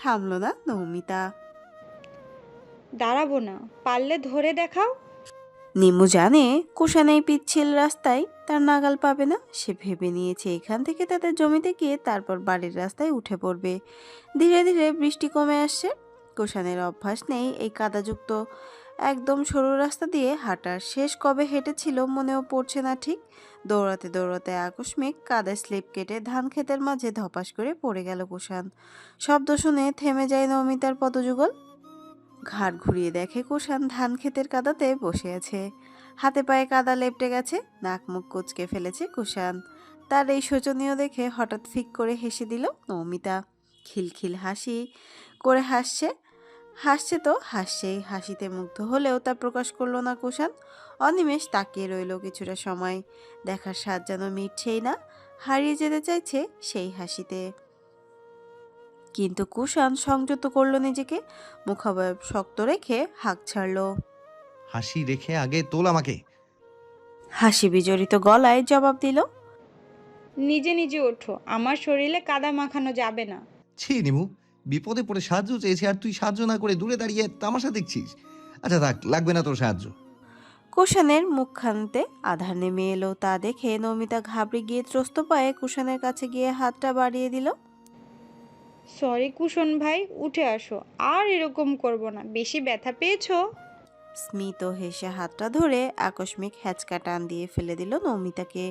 থামল না নৌমিতা। দাঁড়াবো না, পারলে ধরে দেখাও। নিমু জানে কুষাণ এই পিচ্ছিল রাস্তায় তার নাগাল পাবে না। সে ভেবে নিয়েছে এখান থেকে তাদের জমিতে গিয়ে তারপর বাড়ির রাস্তায় উঠে পড়বে। ধীরে ধীরে বৃষ্টি কমে আসছে। কুষাণের অভ্যাস নেই এই কাদাযুক্ত একদম সরু রাস্তা দিয়ে হাঁটার। শেষ কবে হেঁটেছিল মনেও পড়ছে না ঠিক। দৌড়াতে দৌড়াতে আকস্মিক কাদায় স্লিপ কেটে ধান ক্ষেতের মাঝে ধপাস করে পড়ে গেল কুষাণ। শব্দ শুনে থেমে যায় নমিতার পদযুগল। ঘাড় ঘুরিয়ে দেখে কুষাণ ধান ক্ষেতের কাদাতে বসে আছে। হাতে পায়ে কাদা লেপটে গেছে, নাক মুখ কুঁচকে ফেলেছে কুষাণ। তার এই শোচনীয় দেখে হঠাৎ ফিক করে হেসে দিল নৌমিতা। খিলখিল হাসি করে হাসছে। হাসছে তো হাসছেই, হাসিতে মুগ্ধ হলেও তা প্রকাশ করল না কুষাণ। অনিমেষ তাকিয়ে রইল কিছুটা সময়। দেখার স্বাদ যেন মিটছেই না, হারিয়ে যেতে চাইছে সেই হাসিতে। কিন্তু কুষাণ সংযত করল নিজেকে, মুখাবয়ব শক্ত রেখে হাঁক ছাড়ল। হাসি রেখে আগে তোল আমাকে। হাসি বিজড়িত গলায় জবাব দিল। নিজে নিজে ওঠো, আমার শরীরে কাদা মাখানো যাবে না। ছি নিমু, বিপদে পড়ে সাহায্য চেয়েছি আর তুই সাহায্য না করে দূরে দাঁড়িয়ে তামাশা দেখছিস। আচ্ছা থাক, লাগবে না তোর সাহায্য। কুষাণের মুখখানতে আধার নেমে এলো। তা দেখে নমিতা ঘাবড়ে গিয়ে ত্রস্ত পায়ে কুষাণের কাছে গিয়ে হাতটা বাড়িয়ে দিল। সরি কুশন ভাই, উঠে আসো, আর এরকম করব না। বেশি ব্যথা পেয়েছো? স্মিত হেসে হাতটা ধরে আকস্মিক হ্যাচকা টান দিয়ে ফেলে দিল নমিতাকে।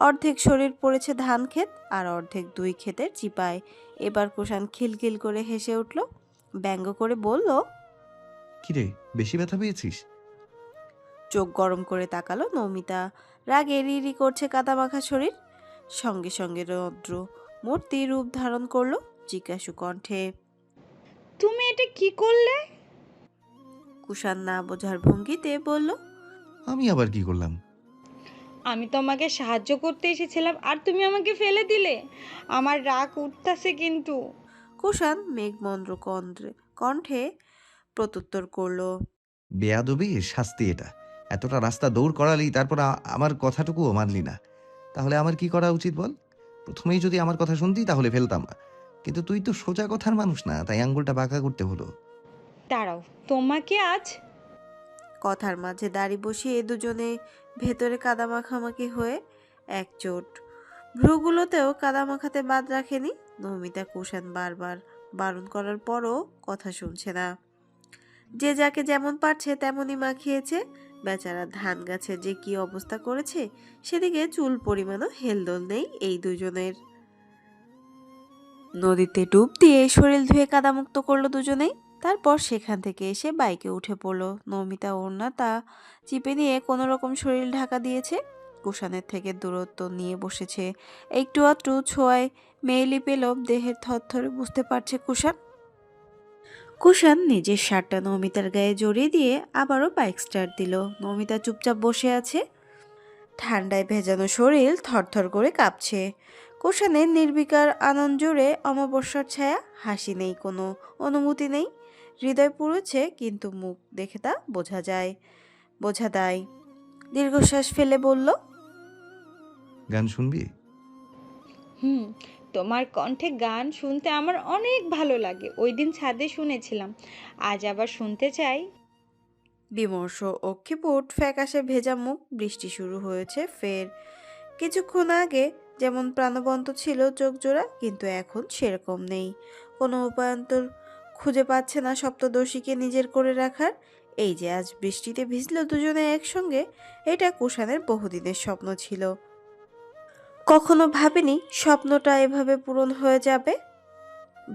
অর্ধেক শরীর পড়েছে ধান ক্ষেত আর অর্ধেক দুই ক্ষেতের চিপায়। এবার কুষাণ খিলখিল করে হেসে উঠল, ব্যঙ্গ করে বলল। কিরে, বেশি ব্যথা পেয়েছিস? চোখ গরম করে তাকালো নৌমিতা। রাগে রিরি করছে কাদামাখা শরীর। সঙ্গে সঙ্গে রৌদ্র মূর্তি রূপ ধারণ করলো জিজ্ঞাসু কণ্ঠে। তুমি এটা কি করলে? কুষাণ না বোঝার ভঙ্গিতে বলল। আমি আবার কি করলাম? আমি তোমাকে সাহায্য করতে এসেছিলাম আর তুমি আমাকে ফেলে দিলে। আমার রাগ উঠতাছে কিন্তু। কুষাণ মেঘমন্দ্র কণ্ঠে প্রত্যুত্তর করলো। বেয়াদবির শাস্তি এটা। এতটা রাস্তা দৌড় করালি, তারপর আমার কথাটুকুও মানলি না। তাহলে আমার কি করা উচিত বল? প্রথমেই যদি আমার কথা শুনতি তাহলে ফেলতাম না, কিন্তু তুই তো সোজা কথার মানুষ না, তাই আঙ্গুলটা বাঁকা করতে হলো। দাঁড়াও, তোমাকে আজ। কথার মাঝে দাড়ি বসিয়ে দুজনে ভেতরে কাদা মাখামাখি হয়ে একচোট। ভ্রুগুলোতেও কাদা মাখাতে বাদ রাখেনি নমিতা। কুষাণ বারবার বারণ করার পরও কথা শুনছে না। যে যাকে যেমন পারছে তেমনই মাখিয়েছে। বেচারা ধান গাছের যে কি অবস্থা করেছে, সেদিকে চুল পরিমাণও হেলদোল নেই এই দুজনের। নদীতে ডুব দিয়ে শরীর ধুয়ে কাদামুক্ত করলো দুজনেই। তারপর সেখান থেকে এসে বাইকে উঠে পড়লো। নমিতা ওড়নাটা চিপে নিয়ে কোনো রকম শরীর ঢাকা দিয়েছে। কুষাণের থেকে দূরত্ব নিয়ে বসেছে। একটু আধটু ছোঁয়ায় মেয়েলি পেলব দেহের থরথরে বুঝতে পারছে কুষাণ। কুষাণ নিজের শার্টটা নমিতার গায়ে জড়িয়ে দিয়ে আবারও বাইক স্টার্ট দিল। নমিতা চুপচাপ বসে আছে। ঠান্ডায় ভেজানো শরীর থরথর করে কাঁপছে। কুষাণের নির্বিকার আনন্দ জুড়ে অমাবস্যার ছায়া। হাসি নেই, কোনো অনুমতি নেই। হৃদয় পুড়েছে, কিন্তু মুখ দেখে তা বোঝা দায়। দীর্ঘশ্বাস ফেলে বলল। গান শুনবি? হুম, তোমার কণ্ঠে গান শুনতে আমার অনেক ভালো লাগে। ওই দিন ছাদে শুনেছিলাম, আজ আবার শুনতে চাই। বিমর্ষ অক্ষিপুট ফ্যাকাশে ভেজা মুখ। বৃষ্টি শুরু হয়েছে ফের। কিছুক্ষণ আগে যেমন প্রাণবন্ত ছিল চোখ জোড়া, কিন্তু এখন সেরকম নেই। কোনো উপায়ন্তর খুঁজে পাচ্ছে না সপ্তদর্শীকে নিজের করে রাখার। এই যে আজ বৃষ্টিতে ভিজল দুজনে একসঙ্গে, এটা কুষাণের বহুদিনের স্বপ্ন ছিল। কখনো ভাবেনি স্বপ্নটা এভাবে পূরণ হয়ে যাবে।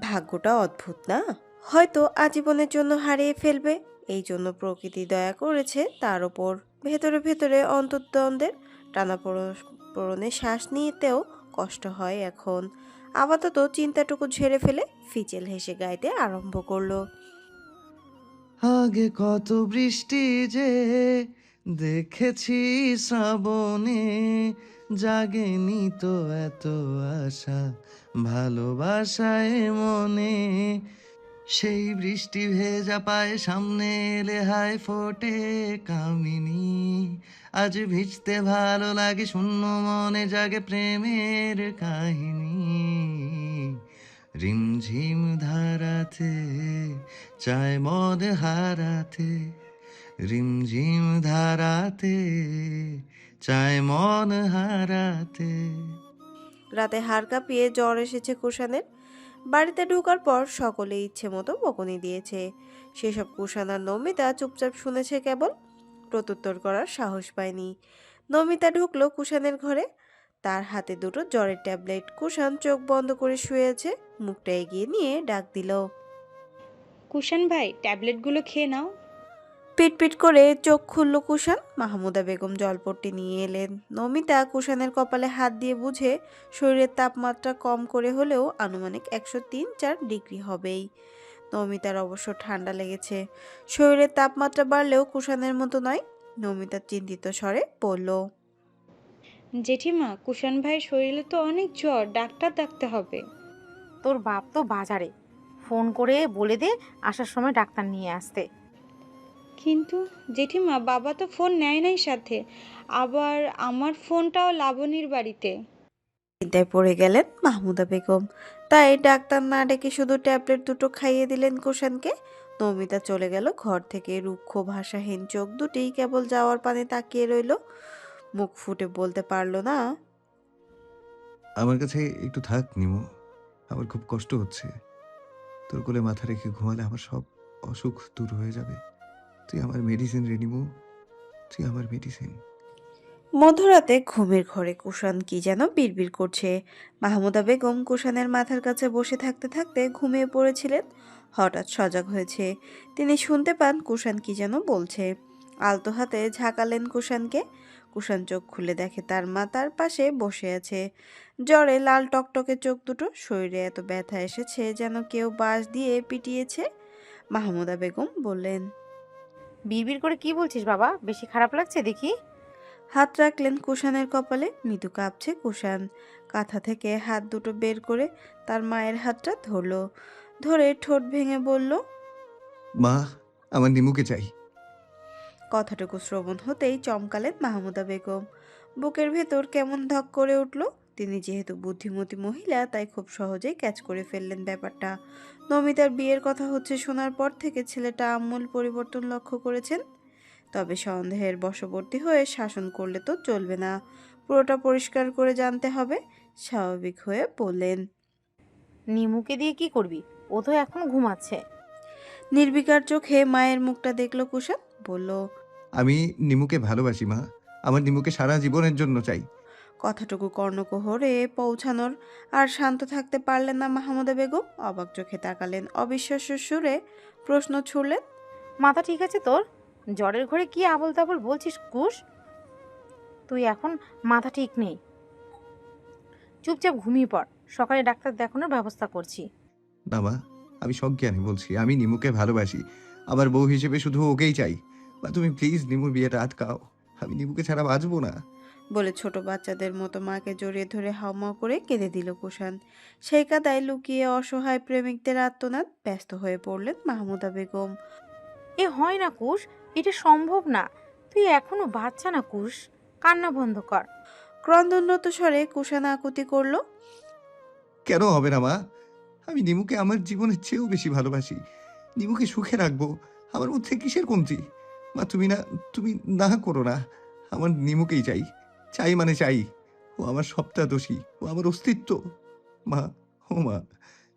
ভাগ্যটা অদ্ভুত না? হয়তো আজীবনের জন্য হারিয়ে ফেলবে। এই জন্য প্রকৃতি দয়া করেছে তার ওপর। ভেতরে ভেতরে অন্তর্দ্বন্দ্বের টানাপোড়েনে শ্বাস নিতেও কষ্ট হয় এখন। আপাতত চিন্তাটুকু ঝেড়ে ফেলে ফিচেল হেসে গাইতে আরম্ভ করলো। আগে কত বৃষ্টি যে দেখেছি শ্রাবণে, জাগেনি তো এত আশা ভালোবাসায় মনে। সেই বৃষ্টি ভেজা পায়ে সামনে এলে হায় ফোটে কামিনী। আজ ভিজতে ভালো লাগে, শূন্য মনে জাগে প্রেমের কাহিনী। রিমঝিম ধারাতে চায় মন হারাতে, রিমঝিম ধারাতে চায় মন হারাতে। রাতে হাড় কাঁপিয়ে জ্বর এসেছে কুষাণের। বাড়িতে ঢোকার পর সকলে ইচ্ছে মতো বকুনি দিয়েছে। সেসব কুষাণ আর নমিতা চুপচাপ শুনেছে কেবল, প্রত্যুত্তর করার সাহস পায়নি। নমিতা ঢুকলো কুষাণের ঘরে, তার হাতে দুটো জ্বরের ট্যাবলেট। কুষাণ চোখ বন্ধ করে শুয়ে আছে, মুখটা এগিয়ে নিয়ে ডাক দিল। কুষাণ ভাই, ট্যাবলেটগুলো খেয়ে নাও। পিটপিট করে চোখ খুলল কুষাণ। মাহমুদা বেগম জলপট্টি নিয়ে এলেন। নমিতা কুষাণের কপালে হাত দিয়ে বুঝে শরীরের তাপমাত্রা কম করে হলেও আনুমানিক 103-4 ডিগ্রি হবেই। নমিতার অবশ্য ঠান্ডা লেগেছে, শরীরের তাপমাত্রা বাড়লেও কুষাণের মতো নয়। নমিতা চিন্তিত স্বরে বলল, জেঠিমা, কুষাণ ভাই শরীরে তো অনেক জ্বর, ডাক্তার ডাকতে হবে। তোর বাপ তো বাজারে, ফোন করে বলে দে আসার সময় ডাক্তার নিয়ে আসতে। কিন্তু জেঠিমা, বাবা তো ফোন নেয় নাই সাথে, আবার আমার ফোনটাও লাবণীর বাড়িতে। চিন্তায় পড়ে গেলেন মাহমুদা বেগম। তাই ডাক্তার না ডেকে শুধু ট্যাবলেট দুটো খাইয়ে দিলেন কুষাণকে। নমিতা চলে গেল ঘর থেকে। রুক্ষ ভাষাহীন চোখ দুটি কেবল যাওয়ার পানে তাকিয়ে রইল, মুখ ফুটে বলতে পারলো না। আমার কাছে একটু থাক নিমু, আমার খুব কষ্ট হচ্ছে। তোর কোলে মাথা রেখে ঘুমালে আমার সব অসুখ দূর হয়ে যাবে। তুই আমার মেডিসিন রে নিমু, তুই আমার মেডিসিন। মধ্যরাতে ঘুমের ঘরে কুষাণ কি যেন বিড়বিড় করছে। মাহমুদা বেগম কুষাণের মাথার কাছে বসে থাকতে থাকতে ঘুমিয়ে পড়েছিলেন। হঠাৎ সজাগ হয়েছে, তিনি শুনতে পান কুষাণ কি যেন বলছে। আলতো হাতে ঝাঁকালেন কুষাণকে। কুষাণ চোখ খুলে দেখে তার মা তার পাশে বসে আছে। জ্বরে লাল টকটকে চোখ দুটো, শরীরে এত ব্যথা এসেছে যেন কেউ বাঁশ দিয়ে পিটিয়েছে। মাহমুদা বেগম বললেন, বিড়বিড় করে কি বলছিস বাবা? বেশি খারাপ লাগছে দেখি। হাত রাখলেন কুষাণের কপালে। মৃদু কাঁপছে কুষাণ। কাঁথা থেকে হাত দুটো বের করে তার মায়ের হাতটা ধরলো, ধরে ঠোঁট ভেঙে বলল, মা, আমার নিমুকে চাই। কথাটুকু শ্রবণ হতেই চমকালেন মাহমুদা বেগম। বুকের ভেতর কেমন ধক করে উঠল। তিনি যেহেতু বুদ্ধিমতী মহিলা, তাই খুব সহজেই ক্যাচ করে ফেললেন ব্যাপারটা। নমিতার বিয়ের কথা হচ্ছে শোনার পর থেকে ছেলেটা আমূল পরিবর্তন লক্ষ্য করেছেন। তবে সন্দেহের বশবর্তী হয়ে শাসন করলে তো চলবে না, পুরোটা পরিষ্কার করে জানতে হবে। স্বাভাবিক হয়ে বললেন, নিমুকে দিয়ে কি করবি? ও তো এখন ঘুমাচ্ছে। নির্বিকার চোখে মায়ের মুখটা দেখল কুষাণ। বলল, আমি নিমুকে ভালোবাসি মা, আমার নিমুকে সারা জীবনের জন্য চাই। কথাটুকু কর্ণকুহরে পৌঁছানোর আর শান্ত থাকতে পারলেন না মাহমুদা বেগম। অবাক চোখে তাকালেন, অবিশ্বাস্য সুরে প্রশ্ন ছুড়লেন, মাথা ঠিক আছে তোর? জ্বরের ঘরে কি আবল তাবল বলছিস কুশ? তুই এখন মাথা ঠিক নেই, চুপচাপ ঘুমিয়ে পড়, সকালে ডাক্তার দেখানোর ব্যবস্থা করছি। না মা, আমি সজ্ঞানে বলছি, আমি নিমুকে ভালোবাসি। আমার বউ হিসেবে শুধু ওকেই চাই। মা, তুমি প্লিজ নিমুর বিয়েটা আটকাও, আমি নিমুকে ছাড়া বাঁচবো না। বলে ছোট বাচ্চাদের মতো মাকে জড়িয়ে ধরে হাউমাউ করে কেঁদে দিল কুষাণ। সেই কাদায় লুকিয়ে অসহায় প্রেমিকদের আর্তনাদ। ব্যস্ত হয়ে পড়লেন মাহমুদা বেগম। এ হয় না কুশ, এটা সম্ভব না। তুই এখনো বাচ্চা না কুশ, কান্না বন্ধ কর। ক্রন্দনরত স্বরে কুষাণ আকুতি করল, কেন হবে না মা? আমি নিমুকে আমার জীবনের চেয়েও বেশি ভালোবাসি। নিমুকে সুখে রাখবো, আমার মধ্যে কিসের কমতি? মা, তুমি না করো না। আমার নিমুকেই চাই, চাই মানে চাই। ও আমার সবটা দোষী, ও আমার অস্তিত্ব। মা, ও মা,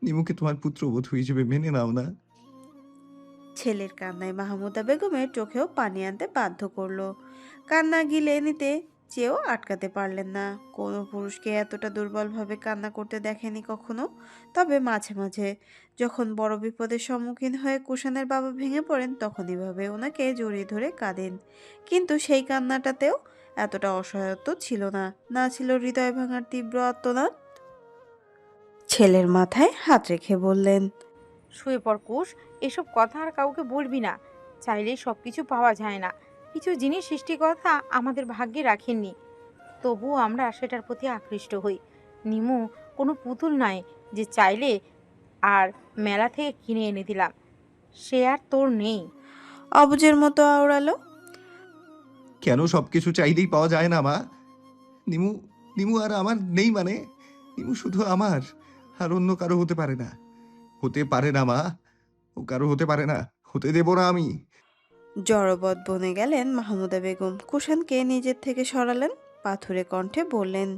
নিমুকে তোমার পুত্রবধূ হিসেবে মেনে নাও না। ছেলের কান্নায় মাহমুদা বেগমের চোখেও পানি আনতে বাধ্য করলো। কান্না গিলে নিতে চেয়েও আটকাতে পারলেন না। কোনো পুরুষকে এতটা দুর্বলভাবে কান্না করতে দেখেনি কখনো। তবে মাঝে মাঝে যখন বড় বিপদের সম্মুখীন হয়ে কুষাণের বাবা ভেঙে পড়েন, তখন এভাবে ওনাকে জড়িয়ে ধরে কাঁদেন। কিন্তু সেই কান্নাটাতেও এতটা অসহায়ত্ব ছিল না, না ছিল হৃদয় ভাঙার তীব্র আর্তনাদ। ছেলের মাথায় হাত রেখে বললেন, শুয়ে পড় কুশ, এসব কথা আর কাউকে বলবি না। চাইলেই সব কিছু পাওয়া যায় না, কিছু জিনিস সৃষ্টিকর্তা আমাদের ভাগ্যে রাখেননি, তবুও আমরা সেটার প্রতি আকৃষ্ট হই। নিমু কোনো পুতুল নয় যে চাইলে আর মেলা থেকে কিনে এনে দিলাম, সে আর তোর নেই। অবুঝের মতো আওড়ালো, কেন সবকিছু চাইলেই পাওয়া যায় না মা? নিমু নিমু আর আমার নেই মানে? নিমু শুধু আমার, আর অন্য কারো হতে পারে না। হতে পারে না মা, ও কারো হতে পারে না, হতে দেব না আমি। জড়বৎ বনে গেলেন মাহমুদা বেগম। কুষাণকে নিজের থেকে সরালেন, পাথুরে কণ্ঠে বললেন,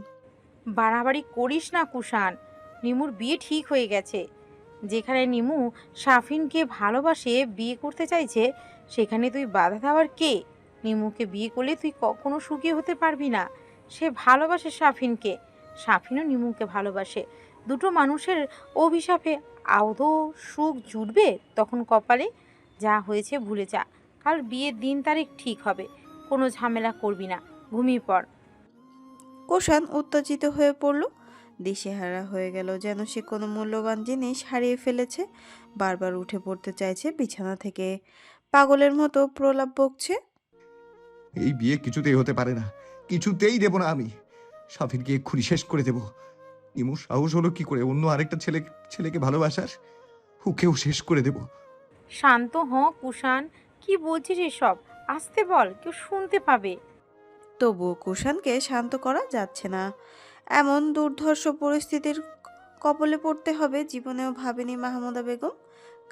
বাড়াবাড়ি করিস না কুষাণ। নিমুর বিয়ে ঠিক হয়ে গেছে। যেখানে নিমু সাফিনকে ভালোবাসে বিয়ে করতে চাইছে, সেখানে তুই বাধা দেওয়ার কে? নিমুকে বিয়ে করলে তুই কখনো সুখী হতে পারবি না। সে ভালোবাসে সাফিনকে, সাফিনও নিমুকে ভালোবাসে। দুটো মানুষের অভিশাপে আদৌ সুখ জুটবে? তখন কপালে যা হয়েছে ভুলে যা। কাল বিয়ের দিন তারিখ ঠিক হবে, কোনো ঝামেলা করবি না, ঘুমিয়ে পড়। কুষাণ উত্তেজিত হয়ে পড়ল, দিশেহারা হয়ে গেল, যেন সে কোনো মূল্যবান জিনিস হারিয়ে ফেলেছে। বারবার উঠে পড়তে চাইছে বিছানা থেকে, পাগলের মতো প্রলাপ বকছে। এই বিয়ে কিছুতেই হতে পারে না, কিছুতেই দেব না আমি। সাফিনকে এক্ষুনি শেষ করে দেব। নিমুর সাহস হলো কি করে অন্য আরেকটা ছেলেকে ভালোবাসার? ওকেও শেষ করে দেব। শান্ত হ কুষাণ, কি বলছিস এসব? আসতে বল, কেউ শুনতে পাবে। তবুও কুষাণকে শান্ত করা যাচ্ছে না। এমন দুর্ধর্ষ পরিস্থিতির কবলে পড়তে হবে জীবনেও ভাবেনি মাহমুদা বেগম।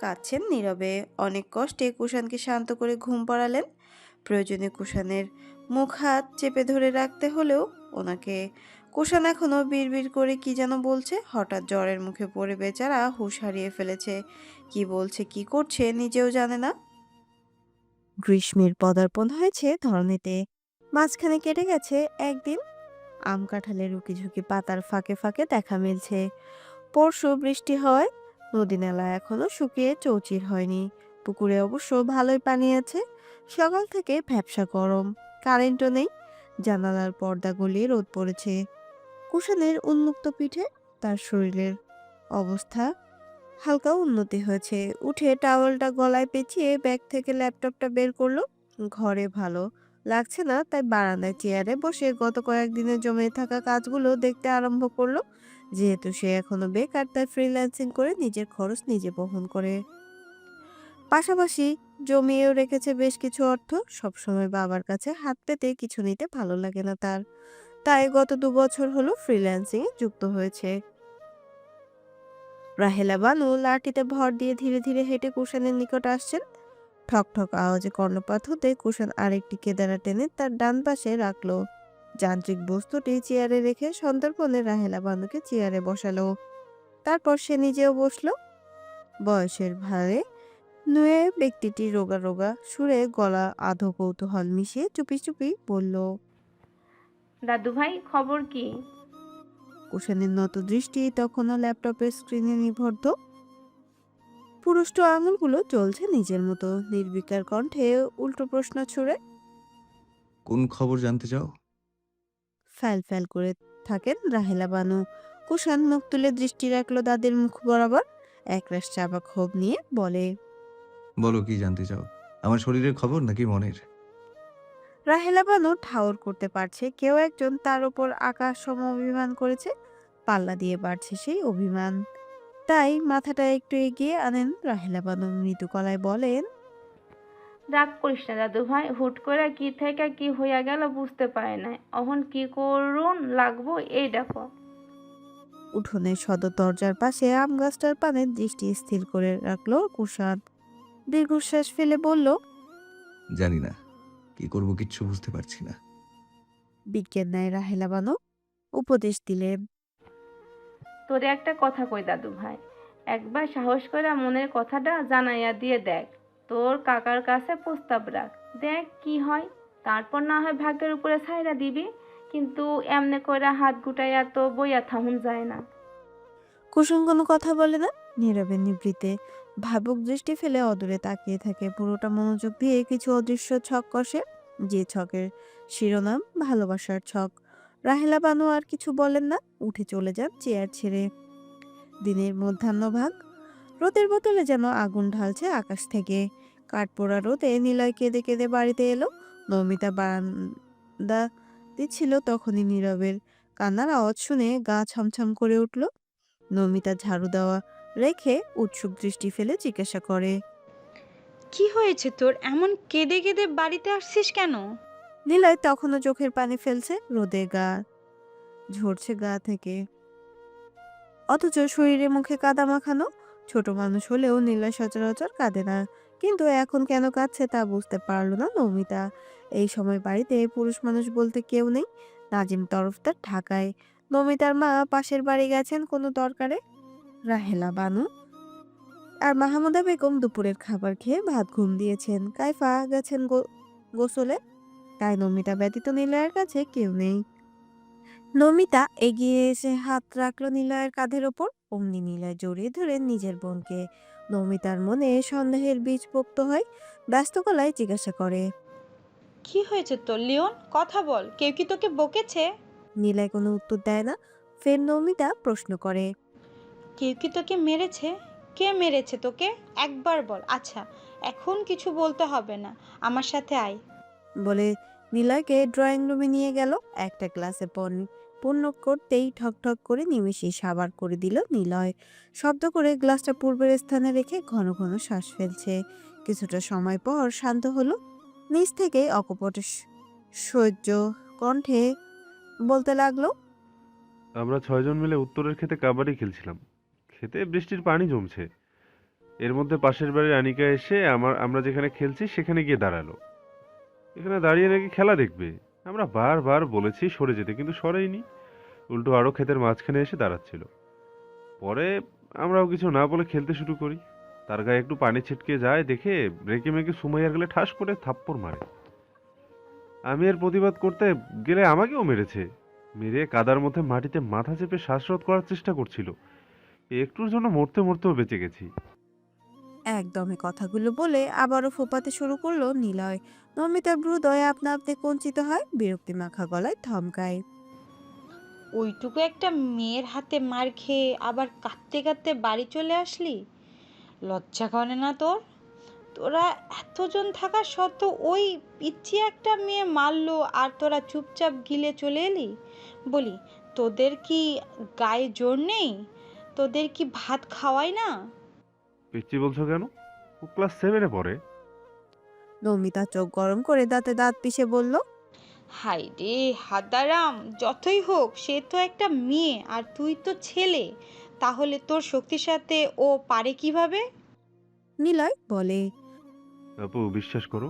কাঁদছেন নীরবে, অনেক কষ্টে কুষাণকে শান্ত করে ঘুম পাড়ালেন। প্রয়োজনে কুষাণের মুখ হাত চেপে ধরে রাখতে হলেও ওনাকে। কুষাণ এখনও বিড়বিড় করে কি যেন বলছে। হঠাৎ জ্বরের মুখে পড়ে বেচারা হুঁশ হারিয়ে ফেলেছে। কি বলছে কি করছে নিজেও জানে না। গ্রীষ্মের পদার্পণ হয়েছে ধরণীতে। মাঝখানে কেটে গেছে একদিন। আম কাঁঠালের উকিঝুঁকি পাতার ফাঁকে ফাঁকে দেখা মিলছে। পরশু বৃষ্টি হয়, নদী নালা এখনো শুকিয়ে চৌচির হয়নি। পুকুরে অবশ্য ভালোই পানি আছে। সকাল থেকে ভ্যাপসা গরম, কারেন্টও নেই। জানালার পর্দা গলিয়ে রোদ পড়েছে। কুষাণের উন্মুক্ত পিঠে তার শরীরের অবস্থা হালকা উন্নতি হয়েছে। উঠে টাওয়েলটা গলায় পেঁচিয়ে ব্যাগ থেকে ল্যাপটপটা বের করলো। ঘরে ভালো লাগছে না, তাই বারান্দায় চেয়ারে বসে গত কয়েকদিনে জমে থাকা কাজগুলো দেখতে আরম্ভ করলো। যেহেতু সে এখনো বেকার, তাই ফ্রিল্যান্সিং করে নিজের খরচ নিজে বহন করে। পাশাপাশি জমিয়েও রেখেছে বেশ কিছু অর্থ। সবসময় বাবার কাছে হাত পেতে কিছু নিতে ভালো লাগে না তার, তাই গত 2 বছর হলো ফ্রিল্যান্সিং এ যুক্ত হয়েছে। রাহেলা বানু লাঠিতে ভর দিয়ে ধীরে ধীরে হেঁটে কুষাণের নিকট আসছেন। ঠক ঠক আওয়াজে কর্ণপাত হতে কুষাণ আরেকটি কেদারা টেনে তার ডান পাশে রাখলো। যান্ত্রিক বস্তুটি চেয়ারে রেখে সন্তর্পণে রাহেলা বানুকে চেয়ারে বসালো। তারপর সে নিজেও বসলো। বয়সের ভারে নুয়ে ব্যক্তিটি রোগা রোগা সুরে, গলা আধো কৌতূহল মিশিয়ে চুপি চুপি বলল। দাদু ভাই, খবর কি? কুষাণের নত দৃষ্টি তখনও ল্যাপটপের স্ক্রিনে নিবদ্ধ। পুরুষ্ট আঙুলগুলো চলছে নিজের মতো। নির্বিকার কণ্ঠে উল্টো প্রশ্ন ছুড়ে। কোন খবর জানতে চাও? ফ্যাল ফ্যাল করে থাকেন রাহেলা বানু। কুষাণ মুখ তুলে দৃষ্টি রাখলো দাদির মুখ বরাবর। একরাশ চাপা ক্ষোভ নিয়ে বলে, বলো কি জানতে চাও? আমার শরীরের খবর নাকি মনের? রাহেলা বানু ঠাউর করতে পারছে কেউ একজন তার ওপর আকাশ সম অভিমান করেছে। পাল্লা দিয়ে বাড়ছে সেই অভিমান। তাই মাথাটা একটু এগিয়ে আনেন রাহেলা বানু, মৃদু গলায় বলেন, রাগ করিস না দাদু ভাই, হুট করে কি থেকে কি হইয়া গেল বুঝতে পারে নাই। অহন কি করুন লাগবো এই দেখো। উঠোনের সদর দরজার পাশে আম গাছটার পানে দৃষ্টি স্থির করে রাখলো কুষাণ। দীর্ঘশ্বাস ফেলে বলল, জানি না কি করব, কিচ্ছু বুঝতে পারছি না। বিজ্ঞান ন্যায় রাহেলা বানু উপদেশ দিলেন। তোরে একটা কথা কই দাদু ভাই, একবার সাহস করে মনের কথাটা জানাইয়া দিয়ে দেখ। তোর কাকার কাছে প্রস্তাব রাখ, দেখ কি হয়। তারপর না হয় ভাগ্যের উপরে ছাইরা দিবি, কিন্তু এমনে কইরা হাত গুটাইয়া তো বইয়া থাহুন যায় না। কুসুম কোনো কথা বলে না, নীরবে নিবৃতে ভাবুক দৃষ্টি ফেলে অদূরে তাকিয়ে থাকে। পুরোটা মনোযোগ দিয়ে কিছু অদৃশ্য ছক কষে, যে ছকের শিরোনাম ভালোবাসার ছক। রাহেলা বানু আর কিছু বলেন না, উঠে চলে যান চেয়ার ছেড়ে। দিনের মধ্যাহ্নভাগ, রোদের বোতলে যেন আগুন ঢালছে আকাশ থেকে। কাঠপোড়া রোদে নিলয় কেঁদে কেঁদে বাড়িতে এলো। নমিতা বারান্দা দিচ্ছিল, তখনই নীরবের কান্নার আওয়াজ শুনে গা ছমছম করে উঠল। নমিতা ঝাড়ু দেওয়া রেখে উৎসুক দৃষ্টি ফেলে জিজ্ঞাসা করে, কি হয়েছে তোর? এমন কেঁদে কেঁদে বাড়িতে আসছিস কেন? নিলয় তখনও চোখের পানি ফেলছে, রোদে গা ঝরছে গা থেকে। অথচ শরীরে মুখে কাদা মাখানো। ছোট মানুষ হলেও নিলয় সচরাচর কাঁদে না, কিন্তু এখন কেন কাঁদছে তা বুঝতে পারল না নমিতা। এই সময় বাড়িতে পুরুষ মানুষ বলতে কেউ নেই। নাজিম তরফদার ঢাকায়, নমিতার মা পাশের বাড়ি গেছেন কোনো দরকারে, রাহেলা বানু আর মাহমুদা বেগম দুপুরের খাবার খেয়ে ভাত ঘুম দিয়েছেন, কাইফা গেছেন গোসলে। তাই নমিতা ব্যতীত নিলয়ের কাছে কেউ নেই। নমিতা এগিয়ে এসে হাত রাখলো নিলয়ের কাঁধের ওপর, অমনি নিলয় জড়িয়ে ধরে নিজের বোনকে। নমিতার মনে সন্দেহের বীজ পোক্ত হয়, ব্যস্ত গলায় জিজ্ঞাসা করে। কি হয়েছে তোর লিওন? কথা বল, কেউ কি তোকে বকেছে? নিলয় কোনো উত্তর দেয় না। ফের নমিতা প্রশ্ন করে। কেউ কি তোকে মেরেছে? কে মেরেছে তোকে? একবার বল। আচ্ছা, এখন কিছু বলতে হবে না, আমার সাথে আয়। বলে নিলয়কে ড্রয়িং রুমে নিয়ে গেল। একটা গ্লাসে পূর্ণ করতেই ঠক ঠক করে নিমেষেই সাবার করে দিল নিলয়। শব্দ করে গ্লাসটা পূর্বের স্থানে রেখে ঘন ঘন শ্বাস ফেলছে। কিছুটা সময় পর শান্ত হলো। নিচ থেকে অকপট সহ্য কণ্ঠে বলতে লাগলো। আমরা 6 জন মিলে উত্তরের ক্ষেতে কাবাডি খেলছিলাম। ক্ষেতে বৃষ্টির পানি জমছে। এর মধ্যে পাশের বাড়ির আনিকা এসে আমরা যেখানে খেলছি সেখানে গিয়ে দাঁড়ালো। এখানে দাঁড়িয়ে নাকি খেলা দেখবে। আমরা বারবার বলেছি সরে যেতে, কিন্তু সরেইনি। উল্টো আরো ক্ষেতের মাঝখানে এসে দাঁড়াচ্ছিল। পরে আমরাও কিছু না বলে খেলতে শুরু করি। তার গায়ে একটু পানি ছিটকে যায় দেখে রেগে মেগে সুমাইয়ার গেলে ঠাস করে থাপ্পড় মারে। আমি এর প্রতিবাদ করতে গেলে আমাকেও মেরেছে। মেরে কাদার মধ্যে মাটিতে মাথা চেপে শ্বাসরোধ করার চেষ্টা করছিল। একটুর জন্য মরতে মরতেও বেঁচে গেছি। একদমই কথাগুলো বলে আবারও ফোপাতে শুরু করলো নিলয়। নমিতার হৃদয় আপনা আপনি কঞ্চিত হয়, বিরক্তি মাখা গলায় ধমকায়। ওইটুকু একটা মেয়ের হাতে মার খেয়ে আবার কাঁদতে কাঁদতে বাড়ি চলে আসলি? লজ্জা করে না তোর? তোরা এতজন থাকা সত্ত্বেও ওই পিচ্ছি একটা মেয়ে মারলো আর তোরা চুপচাপ গিলে চলে এলি? বলি, তোদের কি গায়ে জোর নেই? তোদের কি ভাত খাওয়াই না? পিচ্চি বলছো কেন? ও ক্লাস 7-এ পড়ে। নমিতা চোখ গরম করে দাঁতে দাঁত পিষে বলল। হাই রে হাদারাম, যতই হোক সে তো একটা মেয়ে আর তুই তো ছেলে, তাহলে তোর শক্তির সাথে ও পারে কিভাবে? নিলয় বলে। আপু বিশ্বাস করো,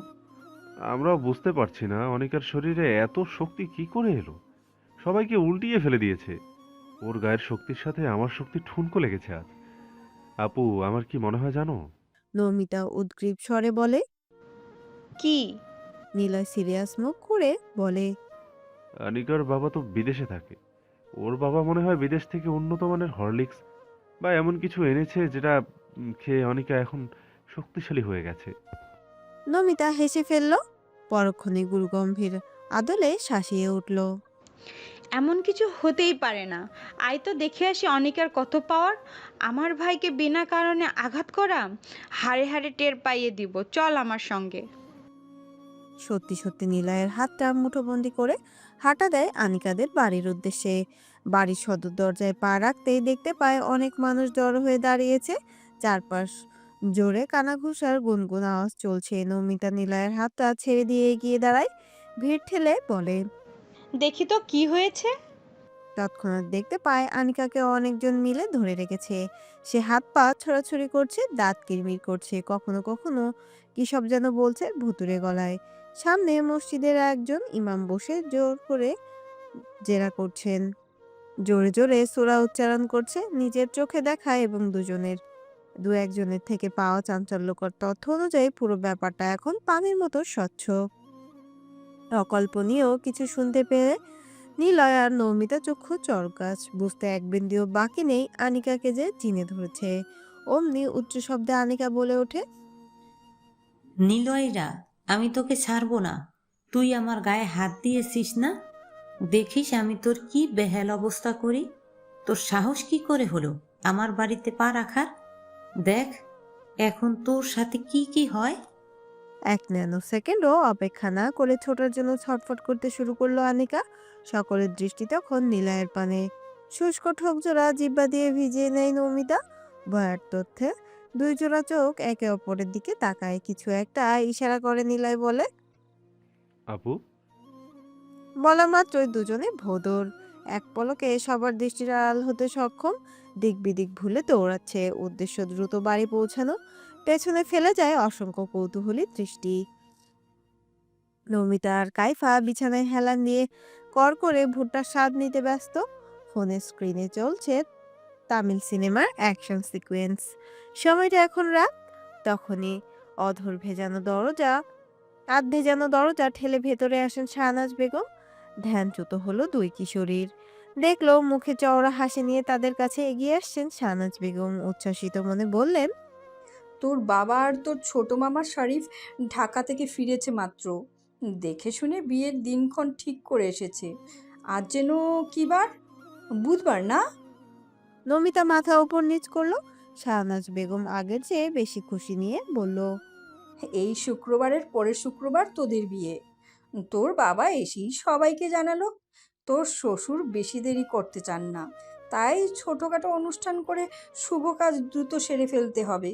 আমরাও বুঝতে পারছি না অনিকার শরীরে এত শক্তি কি করে এলো। সবাইকে উল্টিয়ে ফেলে দিয়েছে। ওর গায়ের শক্তির সাথে আমার শক্তি ঠুনকো লেগেছে আজ। আপু আমার কি মনে হয় জানো? নমিতা উদ্গ্রীব স্বরে বলে। কি? নিলয় সিরিয়াস মুখ করে বলে। অনিকার বাবা তো বিদেশে থাকে। ওর বাবা মনে হয় বিদেশ থেকে উন্নত মানের হরলিক্স বা এমন কিছু এনেছে যেটা খেয়ে অনিকা এখন শক্তিশালী হয়ে গেছে। নমিতা হেসে ফেলল। পরক্ষণে গুরুগম্ভীর আদলে শাসিয়ে উঠল। এমন কিছু হতেই পারে না। আয় তো দেখে আসি অনিকার কত পাওয়ার। আমার ভাইকে বিনা কারণে আঘাত করা হাড়ে হাড়ে টের পাইয়ে দিব, চল আমার সঙ্গে। সত্যি সত্যি নিলয়ের হাতটা মুঠোবন্দি করে হাঁটা দেয় আনিকাদের বাড়ির উদ্দেশ্যে। বাড়ির সদর দরজায় পা রাখতেই দেখতে পায় অনেক মানুষ জড়ো হয়ে দাঁড়িয়েছে। চারপাশ জোরে কানাঘুষার গুনগুন আওয়াজ চলছে। নমিতা নিলয়ের হাতটা ছেড়ে দিয়ে এগিয়ে দাঁড়ায়, ভিড় ঠেলে বলে। দেখি তো কি হয়েছে। তৎক্ষণাৎ দেখতে পায় আনিকাকে অনেকজন মিলে ধরে রেখেছে। সে হাত পা ছড়াছড়ি করছে, দাঁত কিরমির করছে, কখনো কখনো কি সব যেন বলছে ভুতুড়ে গলায়। সামনে মসজিদের একজন ইমাম বসে জোর করে জেরা করছেন, জোরে জোরে সূরা উচ্চারণ করছে নিজের চোখে দেখা এবং দু একজনের থেকে পাওয়া চাঞ্চল্যকর তথ্য অনুযায়ী পুরো ব্যাপারটা এখন পানির মতো স্বচ্ছ। অকল্পনীয় কিছু শুনতে পেয়ে নিলয় আর নমিতা চক্ষু চড়গাছ, বুঝতে এক বিন্দুও বাকি নেই আনিকাকে যে চিনে ধরেছে। অমনি উচ্চ শব্দে আনিকা বলে ওঠে। নিলয়রা, আমি তোকে ছাড়বো না। তুই আমার গায়ে হাত দিয়েছিস না? দেখিস আমি তোর কি বেহাল অবস্থা করি। তোর সাহস কি করে হলো আমার বাড়িতে পা রাখার? দেখ এখন তোর সাথে কি কি হয়। এক ন্যানো সেকেন্ডও অপেক্ষা না করে ছোটার জন্য ছটফট করতে শুরু করলো আনিকা। সকলের দৃষ্টি তখন নিলয়ের পানে। শুষ্ক ঠোক জোড়া জিব্বা দিয়ে ভিজিয়ে নেয় নমিতা। ভয়ার তথ্যে দুই জোড়া চোখ একে অপরের দিকে তাকায়, কিছু একটা ইশারা করে নিলয় বলে। আপু বলা মাত্রই দুজনে ভোঁদড়। এক পলকে সবার দৃষ্টির আড়াল হতে সক্ষম। দিক বিদিক ভুলে দৌড়াচ্ছে, উদ্দেশ্য দ্রুত বাড়ি পৌঁছানো। পেছনে ফেলে যায় অসংখ্য কৌতূহলী দৃষ্টি। নমিতা আর কাইফা বিছানায় হেলান দিয়ে কর করে ভুট্টার স্বাদ নিতে ব্যস্ত। ফোনের স্ক্রিনে চলছে তামিল সিনেমার অ্যাকশন সিকোয়েন্স। সময়টা এখন রাত। তখনই কাঁধ ভেজানো দরজা ঠেলে ভেতরে আসেন শাহনাজ বেগম। ধ্যানচ্যুত হলো দুই কিশোরীর। দেখলো মুখে চওড়া হাসি নিয়ে তাদের কাছে এগিয়ে আসছেন শাহনাজ বেগম। উচ্ছ্বাসিত মনে বললেন, তোর বাবা আর তোর ছোট মামা শরীফ ঢাকা থেকে ফিরেছে মাত্র। দেখে শুনে বিয়ের দিনক্ষণ ঠিক করে এসেছে। আজ যেন কী বার? বুধবার না? নমিতা মাথা উপর নিচ করলো। শাহনাজ বেগম আগের চেয়ে বেশি খুশি নিয়ে বলল, এই শুক্রবারের পরের শুক্রবার তোদের বিয়ে। তোর বাবা এসেই সবাইকে জানালো। তোর শ্বশুর বেশি দেরি করতে চান না, তাই ছোটোখাটো অনুষ্ঠান করে শুভ কাজ দ্রুত সেরে ফেলতে হবে।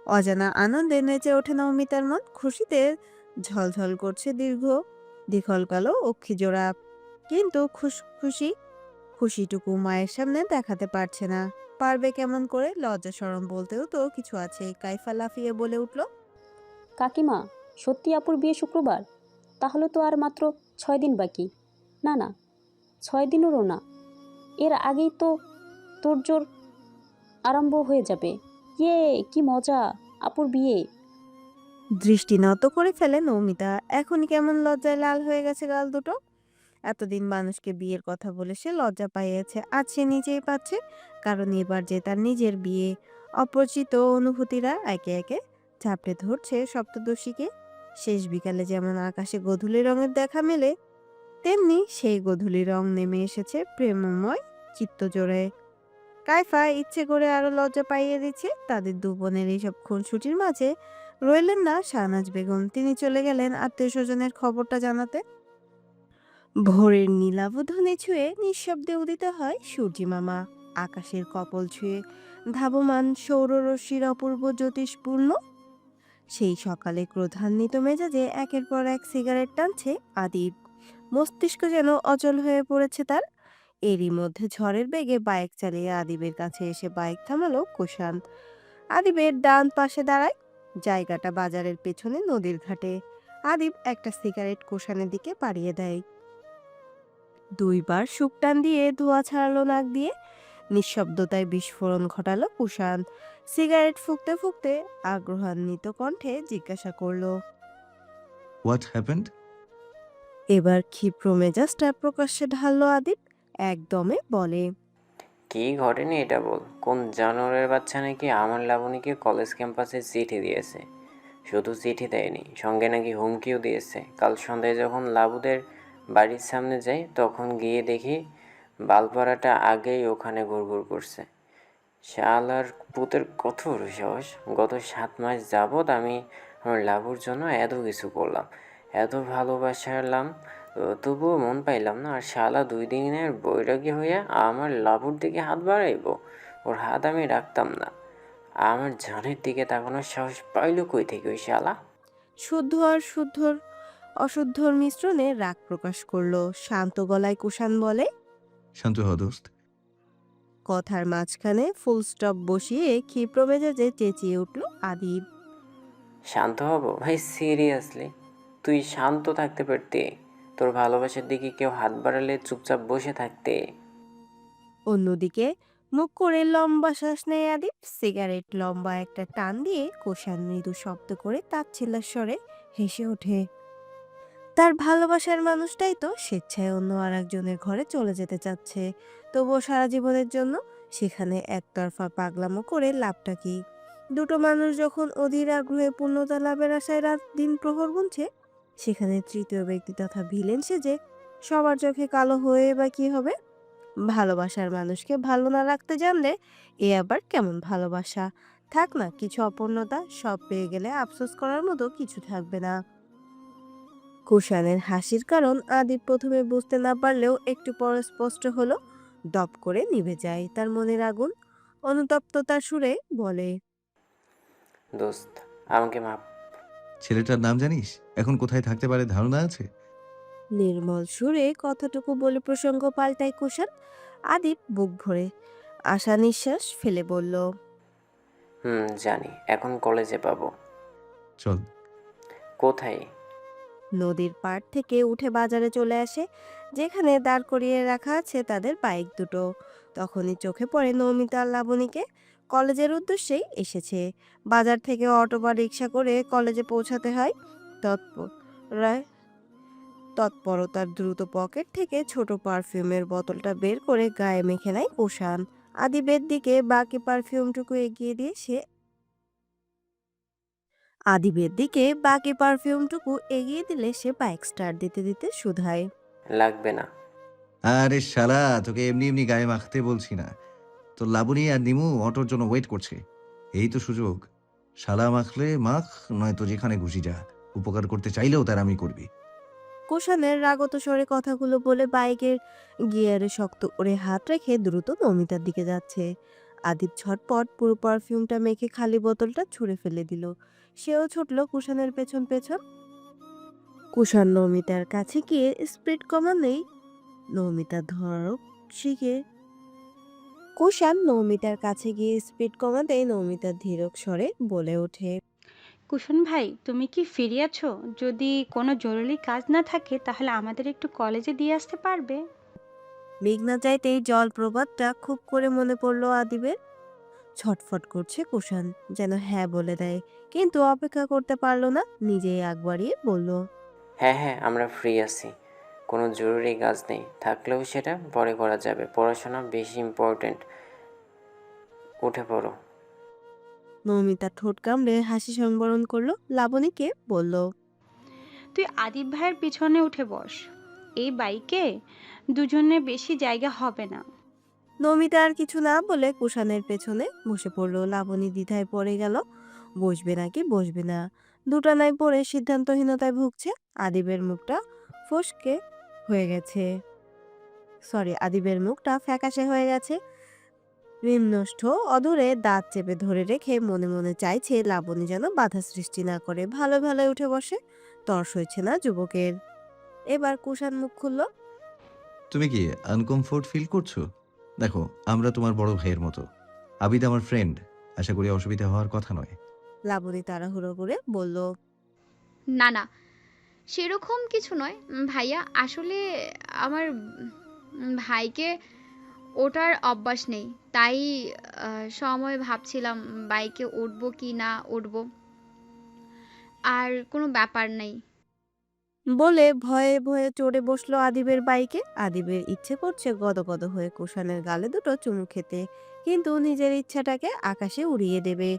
অজানা আনন্দে নেচে ওঠে নমিতার মন। খুশিতে ঝলঝল করছে দীঘল কালো অক্ষি জোড়া। কিন্তু খুশিটুকু মায়ের সামনে দেখাতে পারছে না। পারবে কেমন করে? লজ্জা শরম বলতেও তো কিছু আছে। কাইফা লাফিয়ে বলে উঠল, কাকিমা, সত্যি আপুর বিয়ে শুক্রবার? তাহলে তো আর মাত্র 6 দিন বাকি। না না, 6 দিনেরও না, এর আগেই তো তোড়জোড় আরম্ভ হয়ে যাবে। ইয়ে, কি মজা! আপুর বিয়ে। দৃষ্টি নত করে ফেলে নমিতা। এখনই কেমন লজ্জায় লাল হয়ে গেছে গাল দুটো। এতদিন মানুষকে বিয়ের কথা বলে সে লজ্জা পাইয়েছে, আজ সে নিজেই পাচ্ছে। কারণ এবার যে তার নিজের বিয়ে। অপরিচিত অনুভূতিরা একে একে চাপড়ে ধরছে সপ্তদশীকে। শেষ বিকালে যেমন আকাশে গোধূলি রঙের দেখা মেলে, তেমনি সেই গোধূলি রং নেমে এসেছে প্রেমময় চিত্তজোড়ে। কাইফা ইচ্ছে করে আরো লজ্জা পাইয়ে দিচ্ছে। তাদের দু বোনের এইসব খুনসুটির মাঝে রইলেন না শাহনাজ বেগম। তিনি চলে গেলেন আত্মীয় স্বজনের খবরটা জানাতে। ভোরের নীলাবধ্বনি ছুঁয়ে নিঃশব্দে উদিত হয় সূর্যি মামা। আকাশের কপল ছুঁয়ে ধাবমান সৌররশ্মির অপূর্ব জ্যোতিষপূর্ণ সেই সকালে ক্রোধান্বিত মেজাজে একের পর এক সিগারেট টানছে আদিব। মস্তিষ্ক যেন অচল হয়ে পড়েছে তার। এরই মধ্যে ঝড়ের বেগে বাইক চালিয়ে আদিবের কাছে এসে বাইক থামালো কুষাণ। আদিবের ডান পাশে দাঁড়ায়। জায়গাটা বাজারের পেছনে নদীর ঘাটে। আদিব একটা সিগারেট কুষাণের দিকে বাড়িয়ে দেয়। দুইবার শুক টান দিয়ে ধোঁয়া ছাড়ালো নাক দিয়ে। নিঃশব্দতায় বিস্ফোরণ ঘটালো কুষাণ। সিগারেট ফুঁকতে ফুঁকতে আগ্রহান্বিত কণ্ঠে জিজ্ঞাসা করলো, হোয়াট হ্যাপেন্ড? এবার ক্ষিপ্র মেজাজটা প্রকাশ্যে ঢাললো আদিব। একদমে বলে, কি ঘটেনি এটা বল। কোন জানোয়ারের বাচ্চা নাকি আমার লাবণীকে কলেজ ক্যাম্পাসে চিঠি দিয়েছে? শুধু চিঠি দেয়নি, সঙ্গে নাকি হুমকিও দিয়েছে। কাল সন্ধ্যায় যখন লাবুদের বাড়ির সামনে যাই, তখন গিয়ে দেখি বালপাড়াটা আগেই ওখানে ঘুরঘুর করছে। শালার পুতের কত বড় সাহস! গত 7 মাস যাবৎ আমি আমার লাবুর জন্য এত কিছু করলাম, এত ভালোবাসালাম, তবুও মন পাইলাম না। আর শালা 2 দিনের বৈরাগী হইয়া আমার লাবুর দিকে হাত বাড়াইব। ওর হাত আমি রাখতাম না। আমার জানের দিকে তাকানোর সাহস পাইল কই থেকে ওই শালা? শুদ্ধ আর অশুদ্ধর মিশ্রণে রাগ প্রকাশ করলো। শান্ত গলায় কুষাণ বলে, শান্ত হ দোস্ত। কথার মাঝখানে ফুল স্টপ বসিয়ে ক্ষিপ্র মেজাজে চেঁচিয়ে উঠল আদিব। শান্ত হব? ভাই সিরিয়াসলি, তুই শান্ত থাকতে পারতি? তোর ভালোবাসার দিকে কেউ হাত বাড়ালে চুপচাপ বসে থাকতে। অন্যদিকে মুখ করে লম্বা শ্বাস নেয় আদিব। সিগারেট লম্বা একটা টান দিয়ে কুষাণ মৃদু শব্দ করে তাচ্ছিল্যের স্বরে হেসে ওঠে। তার ভালোবাসার মানুষটাই তো স্বেচ্ছায় অন্য আর একজনের ঘরে চলে যেতে চাচ্ছে। তবুও সারা জীবনের জন্য সেখানে একতরফা পাগলামো করে লাভটা কি? দুটো মানুষ যখন অধীর আগ্রহে পূর্ণতা লাভের আশায় রাত দিন প্রহর গুনছে, সেখানে তৃতীয় ব্যক্তি তথা ভিলেন সেজে সবার চোখে কালো হয়ে বা কি হবে? ভালোবাসার মানুষকে ভালো না রাখতে জানলে এ আবার কেমন ভালোবাসা? থাক না কিছু অপূর্ণতা, সব পেয়ে গেলে আফসোস করার মতো কিছু থাকবে না। কুষাণের হাসির কারণ আদিব প্রথমে বুঝতে না পারলেও একটু পর স্পষ্ট হলো। দপ করে নিভে যায় তার মনের আগুন। অনুতপ্ততার সুরে বলে, দোস্ত, আমাকে মাপ। ছেলেটার নাম জানিস? এখন কোথায় থাকতে পারে ধারণা আছে? নির্মল সুরে কথাটুকু বলে প্রসঙ্গ পাল্টায় কুষাণ। আদিব বুক ভরে আশা নিঃশ্বাস ফেলে বলল, জানি। এখন কলেজে পাবো। চল। কোথায়? নদীর পাড় থেকে উঠে বাজারে চলে আসে, যেখানে দাঁড় করিয়ে রাখা আছে তাদের বাইক দুটো। তখনই চোখে পড়ে নমিতা আর লাবণীকে। কলেজের উদ্দেশ্যেই এসেছে। বাজার থেকে অটো বা রিক্সা করে কলেজে পৌঁছাতে হয়। তৎপরায় তৎপরতার দ্রুত পকেট থেকে ছোট পারফিউমের বোতলটা বের করে গায়ে মেখে নেয় কুষাণ। আদিবের দিকে বাকি পারফিউমটুকু এগিয়ে দিয়ে সে আদিবের দিকে বাকি পারফিউমটুকু এগিয়ে দিলে সে বাইক স্টার্ট দিতে দিতে শুধায়, লাগবে না। আরে শালা, তোকে এমনি এমনি গায়ে মাখতে বলছি না। তো লাবণী আর নিমু অটোর জন্য ওয়েট করছে। এই তো সুযোগ। শালা মাখলে মাখ, নয়তো যেখানে ঘুষি যা। উপকার করতে চাইলেও তার আমি করবি। কুষাণের রাগত স্বরে কথাগুলো বলে বাইকের গিয়ারে শক্ত করে হাত রেখে দ্রুত নমিতার দিকে যাচ্ছে। আদিব ঝটপট পুরো পারফিউমটা মেখে খালি বোতলটা ছুঁড়ে ফেলে দিল। সেও ছুটল কুষাণের পেছন পেছন। কুষাণ নমিতার কাছে গিয়ে স্পিড কমালেই নমিতা ধরক শিখে কুষাণ নমিতার কাছে গিয়ে স্পিড কমাতেই নমিতা ধীরক স্বরে বলে ওঠে, কুশন ভাই, তুমি কি ফিরে আছো? যদি কোনো জরুরি কাজ না থাকে তাহলে আমাদের একটু কলেজে দিয়ে আসতে পারবে? মেঘনা চাইতেই জলপ্রপাতটা খুব করে মনে পড়ল আদিবের। ছটফট করছে কুষাণ, যেন হ্যাঁ বলে দেয়, কিন্তু অপেক্ষা করতে পারলো না, নিজেই আগ বাড়িয়ে বলল, হ্যাঁ হ্যাঁ, আমরা ফ্রি আছি। কোনো জরুরি কাজ নেই, থাকলেও সেটা পরে করা যাবে। পড়াশোনা বেশি ইম্পর্ট্যান্ট। উঠে পড়ো। নমিতা ঠোঁট কামড়ে হাসি সংবরণ করলো, লাবণীকে বলল, তুই আদিব ভাইয়ের পিছনে উঠে বস। এই বাইকে দুজনে বেশি জায়গা হবে না। নমিতা আর কিছু না বলে কুষাণের পেছনে বসে পড়লো। লাবণী দ্বিধায় পড়ে গেল, বসবে নাকি বসবে না। দুটানায় পড়ে সিদ্ধান্তহীনতায় ভুগছে। আদিবের মুখটা ফসকে হয়ে গেছে, আদিবের মুখটা ফ্যাকাশে হয়ে গেছে। নিম্নষ্ঠ অধরে দাঁত চেপে ধরে রেখে মনে মনে চাইছে লাবণী যেন বাধা সৃষ্টি না করে ভালো ভালো উঠে বসে। তর সইছে না যুবকের। এবার কুষাণ মুখ খুলল, তুমি কি আনকমফোর্ট ফিল করছো? দেখো, আমরা তোমার বড় ভাইয়ের মতো। আবিদ আমার ফ্রেন্ড। আশা করি অসুবিধা হওয়ার কথা নয়। লাবণী তাড়াহুড়ো করে বলল, না না, সেরকম কিছু নয় ভাইয়া। আসলে আমার ভাইকে ওঠার অভ্যাস নেই, তাই সময় ভাবছিলাম বাইকে উঠবো কি না উঠবো। আর কোনো ব্যাপার নেই। বলে ভয়ে ভয়ে চড়ে বসলো আদিবের বাইকে। আদিবের ইচ্ছে করছে গদগদ হয়ে কুষাণের গালে দুটো চুমু খেতে, কিন্তু নিজের ইচ্ছাটাকে আকাশে উড়িয়ে দেবে।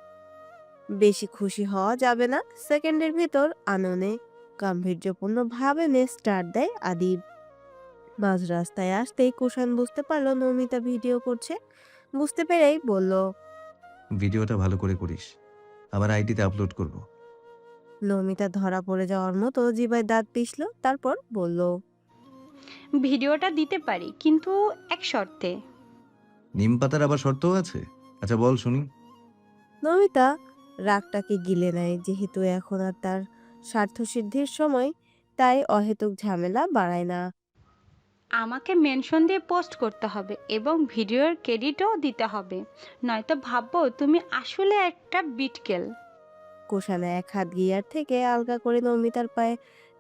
বেশি খুশি হওয়া যাবে না। সেকেন্ডের ভেতর আননে গাম্ভীর্যপূর্ণ ভাবে স্টার্ট দেয় আদিব। মাঝ রাস্তায় আসতেই কুষাণ বুঝতে পারলো নমিতা ভিডিও করছে। বুঝতে পেরেই বলল, ভিডিওটা ভালো করে করিস। আমার আইডিতে আপলোড করব। নমিতা ধরা পড়ে যাওয়ার মতো জিভায় দাঁত পিষল, তারপর বলল, ভিডিওটা দিতে পারি, কিন্তু এক শর্তে। নিম পাতার আবার শর্তও আছে? আচ্ছা বল শুনি। নমিতা রাগটাকে গিলে নেয়, যেহেতু এখন আর তার স্বার্থসিদ্ধির সময়, তাই অহেতুক ঝামেলা বাড়ায় না। আমাকে মেনশন দিয়ে পোস্ট করতে হবে এবং ভিডিওর ক্রেডিটও দিতে হবে, নয়তো ভাববো তুমি আসলে একটা বিটকেল। কোষানে এক হাত গিয়ার থেকে আলগা করে নমিতার পায়ে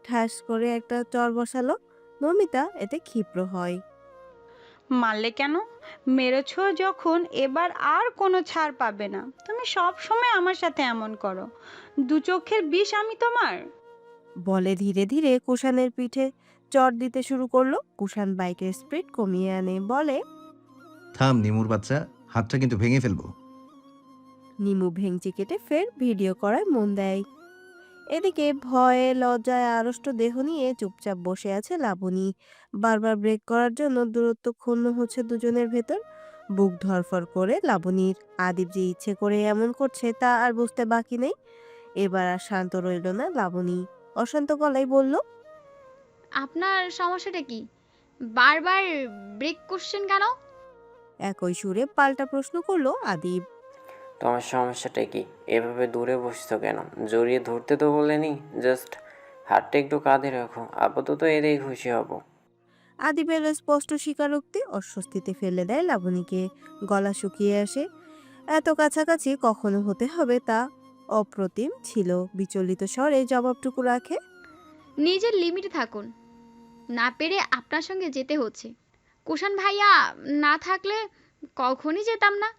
ঠাস করে একটা চড় বসালো। নমিতা এতে ক্ষিপ্র হয়। মারলে কেন? মেরেছ যখন, এবার আর কোনো ছাড় পাবে না। তুমি সব সময় আমার সাথে এমন করো। দু চোখের বিষ আমি তোমার। বলে ধীরে ধীরে কুষাণের পিঠে চড় দিতে শুরু করলো। কুষাণ বাইকের স্পিড কমিয়ে আনে, বলে, থাম নিমুর বাচ্চা, হাতটা কিন্তু ভেঙে ফেলবো। নিমু ভেঙচি কেটে ফের ভিডিও করায় মন দেয়। এদিকে ভয়ে লজ্জায় আড়ষ্ট দেহ নিয়ে চুপচাপ বসে আছে লাবণী। বারবার ব্রেক করার জন্য দূরত্ব ক্ষুণ্ণ হচ্ছে দুজনের ভেতর। বুক ধরফর করে লাবণীর। আদিব যে ইচ্ছে করে এমন করছে তা আর বুঝতে বাকি নেই। এবার আর শান্ত রইল না লাবণী। অশান্ত গলায় বলল, আপনার সমস্যাটা কি? বারবার ব্রেক করছেন কেন? একই সুরে পাল্টা প্রশ্ন করলো আদিব। তোমার সমস্যাটা কি? এভাবে দূরে বসছো কেন? জড়িয়ে ধরতে তো বলেনি। জাস্ট হাতটা একটু কাঁধে রাখো। আপাতত এতেই খুশি হব। আদিবের স্পষ্ট স্বীকারোক্তি অস্বস্তিতে ফেলে দেয় লাবণীকে। গলা শুকিয়ে আসে। এত কাছাকাছি কখনো হতে হবে তা অপ্রতিম ছিল। বিচলিত স্বরে জবাবটুকু রাখে। নিজের লিমিটে থাকুন, না পেরে আপনার সঙ্গে যেতে হচ্ছে। কুষাণ ভাইয়া না থাকলে কখনই যেতাম না।